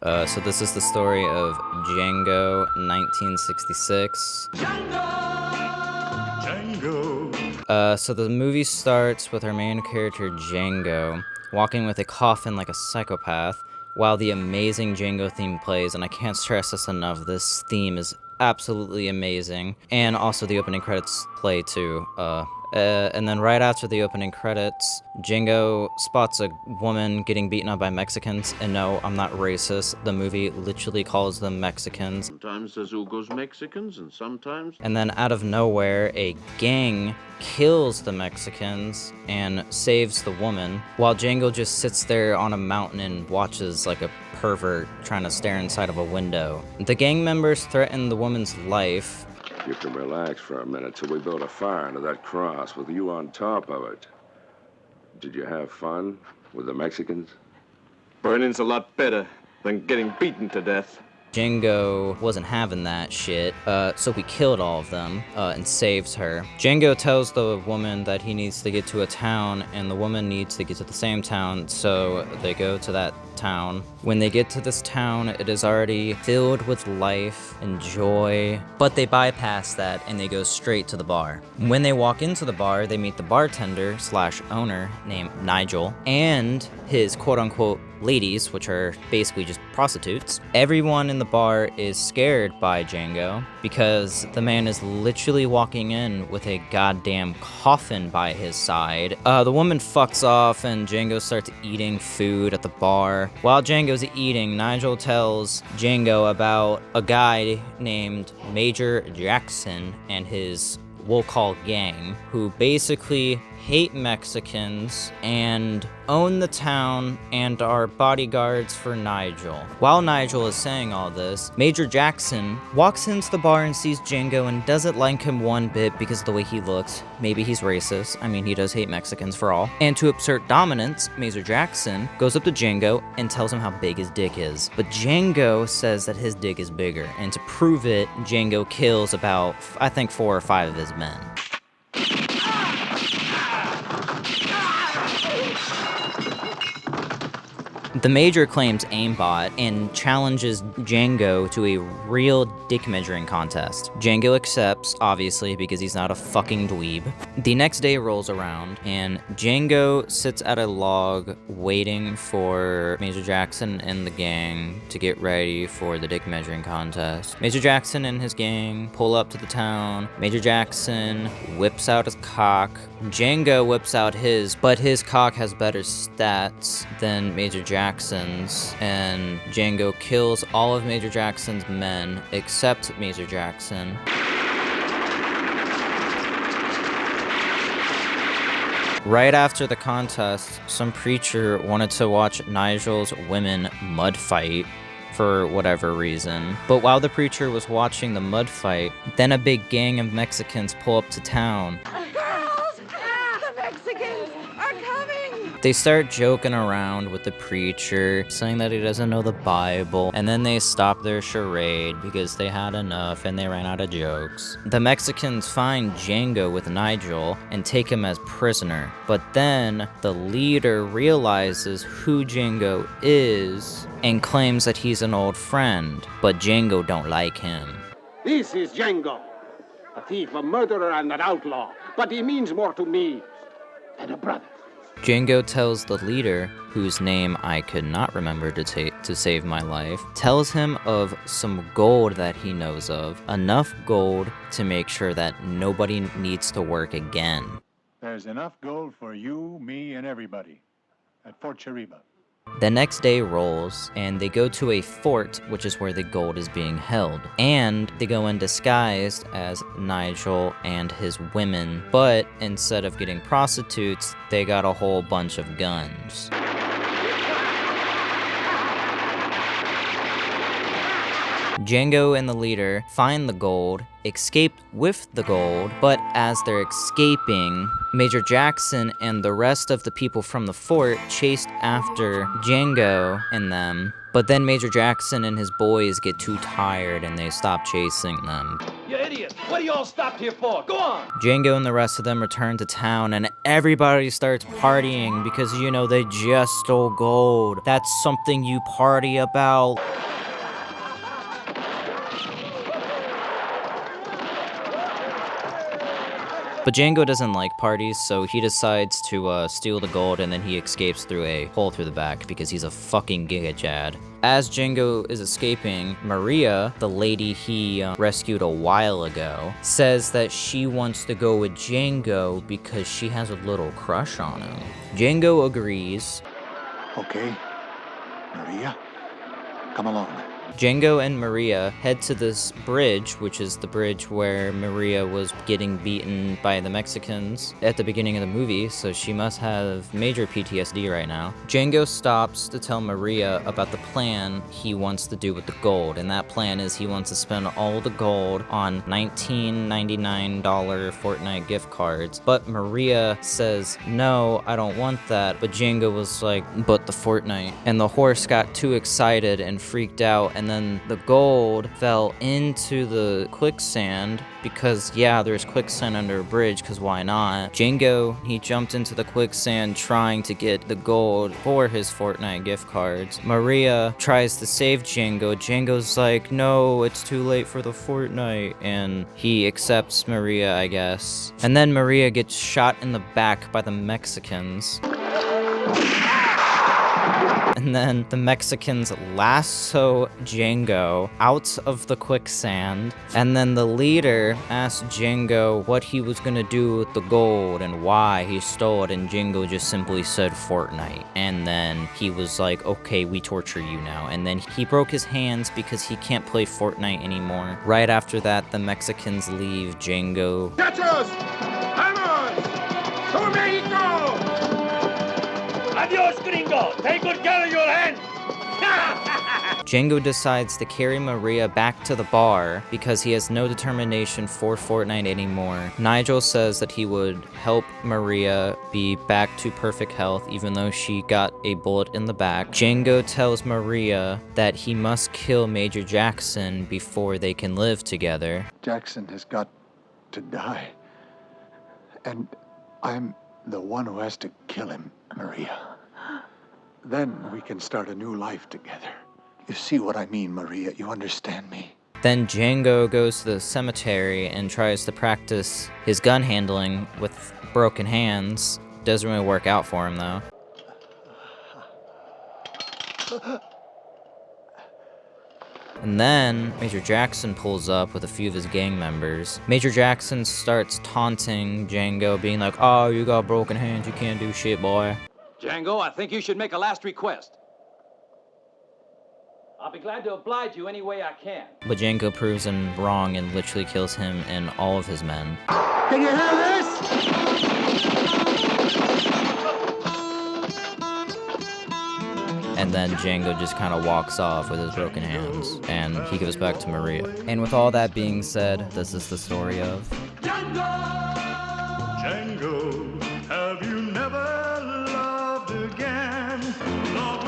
So this is the story of Django, 1966. Django. So the movie starts with our main character, Django, walking with a coffin like a psychopath, while the amazing Django theme plays, and I can't stress this enough, this theme is absolutely amazing. And also the opening credits play too. And then right after the opening credits, Django spots a woman getting beaten up by Mexicans, and no, I'm not racist. The movie literally calls them Mexicans. Sometimes there's Ugo's Mexicans, and sometimes... And then out of nowhere, a gang kills the Mexicans and saves the woman, while Django just sits there on a mountain and watches like a pervert trying to stare inside of a window. The gang members threaten the woman's life. You can relax for a minute till we build a fire under that cross with you on top of it. Did you have fun with the Mexicans? Burning's a lot better than getting beaten to death. Django wasn't having that shit, so he killed all of them and saves her. Django tells the woman that he needs to get to a town, and the woman needs to get to the same town, so they go to that town. When they get to this town, it is already filled with life and joy, but they bypass that and they go straight to the bar. When they walk into the bar, they meet the bartender slash owner named Nigel and his quote-unquote ladies, which are basically just prostitutes. Everyone in the bar is scared by Django because the man is literally walking in with a goddamn coffin by his side. The woman fucks off and Django starts eating food at the bar. While Django's eating, Nigel tells Django about a guy named Major Jackson and his we'll call gang, who basically hate Mexicans and own the town and are bodyguards for Nigel. While Nigel is saying all this, Major Jackson walks into the bar and sees Django and doesn't like him one bit because of the way he looks. Maybe he's racist. I mean, he does hate Mexicans for all. And to assert dominance, Major Jackson goes up to Django and tells him how big his dick is. But Django says that his dick is bigger, and to prove it, Django kills about, I think, 4 or 5 of his men. The Major claims aimbot and challenges Django to a real dick measuring contest. Django accepts, obviously, because he's not a fucking dweeb. The next day rolls around, and Django sits at a log waiting for Major Jackson and the gang to get ready for the dick measuring contest. Major Jackson and his gang pull up to the town. Major Jackson whips out his cock. Django whips out his, but his cock has better stats than Major Jackson's, and Django kills all of Major Jackson's men except Major Jackson. Right after the contest, some preacher wanted to watch Nigel's women mud fight for whatever reason. But while the preacher was watching the mud fight, then a big gang of Mexicans pull up to town. They start joking around with the preacher, saying that he doesn't know the Bible, and then they stop their charade because they had enough and they ran out of jokes. The Mexicans find Django with Nigel and take him as prisoner, but then the leader realizes who Django is and claims that he's an old friend, but Django don't like him. This is Django, a thief, a murderer, and an outlaw, but he means more to me than a brother. Django tells the leader, whose name I could not remember to save my life, tells him of some gold that he knows of, enough gold to make sure that nobody needs to work again. There's enough gold for you, me, and everybody at Fort Cheriba. The next day rolls, and they go to a fort, which is where the gold is being held. And they go in disguised as Nigel and his women, but instead of getting prostitutes, they got a whole bunch of guns. Django and the leader find the gold, escape with the gold, but as they're escaping, Major Jackson and the rest of the people from the fort chased after Django and them, But then Major Jackson and his boys get too tired and they stop chasing them. You idiots! What are you all stopped here for? Go on! Django and the rest of them return to town and everybody starts partying because, you know, they just stole gold. That's something you party about. But Django doesn't like parties, so he decides to steal the gold and then he escapes through a hole through the back because he's a fucking gigachad. As Django is escaping, Maria, the lady he rescued a while ago, says that she wants to go with Django because she has a little crush on him. Django agrees. Okay. Maria, come along. Django and Maria head to this bridge, which is the bridge where Maria was getting beaten by the Mexicans at the beginning of the movie, so she must have major PTSD right now. Django stops to tell Maria about the plan he wants to do with the gold, and that plan is he wants to spend all the gold on $19.99 Fortnite gift cards. But Maria says, no, I don't want that, but Django was like, but the Fortnite. And the horse got too excited and freaked out, and then the gold fell into the quicksand because, yeah, there's quicksand under a bridge, because why not? Django, he jumped into the quicksand trying to get the gold for his Fortnite gift cards. Maria tries to save Django. Django's like, no, it's too late for the Fortnite, and he accepts Maria, I guess. And then Maria gets shot in the back by the Mexicans. And then the Mexicans lasso Django out of the quicksand. And then the leader asked Django what he was gonna do with the gold and why he stole it. And Django just simply said Fortnite. And then he was like, okay, we torture you now. And then he broke his hands because he can't play Fortnite anymore. Right after that, the Mexicans leave Django. Muchachos! Vamos! To Mexico! Adios, gringo! Take good care of your hand! Django decides to carry Maria back to the bar because he has no determination for Fortnite anymore. Nigel says that he would help Maria be back to perfect health even though she got a bullet in the back. Django tells Maria that he must kill Major Jackson before they can live together. Jackson has got to die. And I'm the one who has to kill him, Maria. Then we can start a new life together. You see what I mean, Maria? You understand me? Then Django goes to the cemetery and tries to practice his gun handling with broken hands. Doesn't really work out for him, though. And then Major Jackson pulls up with a few of his gang members. Major Jackson starts taunting Django, being like, oh, you got broken hands, you can't do shit, boy. Django, I think you should make a last request. I'll be glad to oblige you any way I can. But Django proves him wrong and literally kills him and all of his men. Can you hear this? And then Django just kind of walks off with his broken hands, and he goes back to Maria. And with all that being said, this is the story of Django, have you never loved again? Love